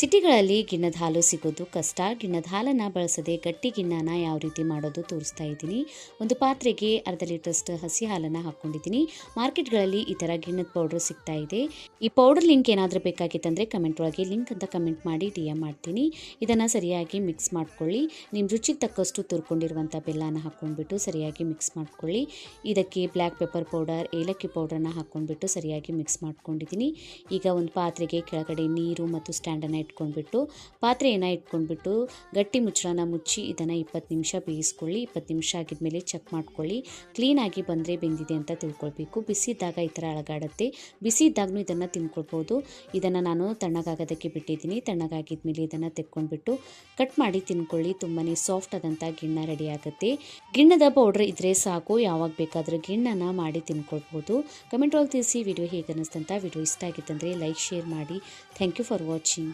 ಸಿಟಿಗಳಲ್ಲಿ ಗಿಣ್ಣದ ಹಾಲು ಸಿಗೋದು ಕಷ್ಟ. ಗಿಣ್ಣದ ಹಾಲನ್ನು ಬಳಸದೆ ಗಟ್ಟಿ ಗಿಣ್ಣನ ಯಾವ ರೀತಿ ಮಾಡೋದು ತೋರಿಸ್ತಾ ಇದ್ದೀನಿ. ಒಂದು ಪಾತ್ರೆಗೆ ಅರ್ಧ ಲೀಟರ್ಷ್ಟು ಹಸಿ ಹಾಲನ್ನು ಹಾಕ್ಕೊಂಡಿದ್ದೀನಿ. ಮಾರ್ಕೆಟ್ಗಳಲ್ಲಿ ಈ ಥರ ಗಿಣ್ಣದ ಪೌಡ್ರ್ ಸಿಗ್ತಾ ಇದೆ. ಈ ಪೌಡರ್ ಲಿಂಕ್ ಏನಾದರೂ ಬೇಕಾಗಿತ್ತಂದರೆ ಕಮೆಂಟ್ ಒಳಗೆ ಲಿಂಕ್ ಅಂತ ಕಮೆಂಟ್ ಮಾಡಿ DM ಮಾಡ್ತೀನಿ. ಇದನ್ನು ಸರಿಯಾಗಿ ಮಿಕ್ಸ್ ಮಾಡ್ಕೊಳ್ಳಿ. ನಿಮ್ಮ ರುಚಿಗೆ ತಕ್ಕಷ್ಟು ತುರ್ಕೊಂಡಿರುವಂಥ ಬೆಲ್ಲನ ಹಾಕ್ಕೊಂಡ್ಬಿಟ್ಟು ಸರಿಯಾಗಿ ಮಿಕ್ಸ್ ಮಾಡ್ಕೊಳ್ಳಿ. ಇದಕ್ಕೆ ಬ್ಲ್ಯಾಕ್ ಪೆಪ್ಪರ್ ಪೌಡರ್, ಏಲಕ್ಕಿ ಪೌಡ್ರನ್ನ ಹಾಕ್ಕೊಂಡ್ಬಿಟ್ಟು ಸರಿಯಾಗಿ ಮಿಕ್ಸ್ ಮಾಡ್ಕೊಂಡಿದ್ದೀನಿ. ಈಗ ಒಂದು ಪಾತ್ರೆಗೆ ಕೆಳಗಡೆ ನೀರು ಮತ್ತು ಸ್ಟ್ಯಾಂಡನ್ನು ಇಟ್ಕೊಂಡ್ಬಿಟ್ಟು ಪಾತ್ರೆಯನ್ನು ಇಟ್ಕೊಂಡ್ಬಿಟ್ಟು ಗಟ್ಟಿ ಮುಚ್ಚಳನ ಮುಚ್ಚಿ ಇದನ್ನು 20 ನಿಮಿಷ ಬೇಯಿಸ್ಕೊಳ್ಳಿ. 20 ನಿಮಿಷ ಆಗಿದ್ಮೇಲೆ ಚೆಕ್ ಮಾಡ್ಕೊಳ್ಳಿ. ಕ್ಲೀನಾಗಿ ಬಂದರೆ ಬೆಂದಿದೆ ಅಂತ ತಿಳ್ಕೊಳ್ಬೇಕು. ಬಿಸಿ ಇದ್ದಾಗ ಈ ಥರ ಅಳಗಾಡುತ್ತೆ. ಬಿಸಿ ಇದ್ದಾಗೂ ಇದನ್ನು ತಿನ್ಕೊಳ್ಬೋದು. ಇದನ್ನು ನಾನು ತಣ್ಣಗಾಗೋದಕ್ಕೆ ಬಿಟ್ಟಿದ್ದೀನಿ. ತಣ್ಣಗಾಗಿದ್ಮೇಲೆ ಇದನ್ನು ತೆಕ್ಕೊಂಡ್ಬಿಟ್ಟು ಕಟ್ ಮಾಡಿ ತಿನ್ಕೊಳ್ಳಿ. ತುಂಬಾ ಸಾಫ್ಟ್ ಆದಂಥ ಗಿಣ್ಣ ರೆಡಿ ಆಗುತ್ತೆ. ಗಿಣ್ಣದ ಪೌಡ್ರ್ ಇದ್ದರೆ ಸಾಕು, ಯಾವಾಗ ಬೇಕಾದರೂ ಗಿಣ್ಣನ ಮಾಡಿ ತಿನ್ಕೊಳ್ಬೋದು. ಕಮೆಂಟ್ ಒಳಗೆ ತಿಳಿಸಿ ವಿಡಿಯೋ ಹೇಗೆ ಅನ್ನಿಸ್ತಂತ. ವಿಡಿಯೋ ಇಷ್ಟ ಆಗಿತ್ತಂದರೆ ಲೈಕ್ ಶೇರ್ ಮಾಡಿ. Thank you for watching.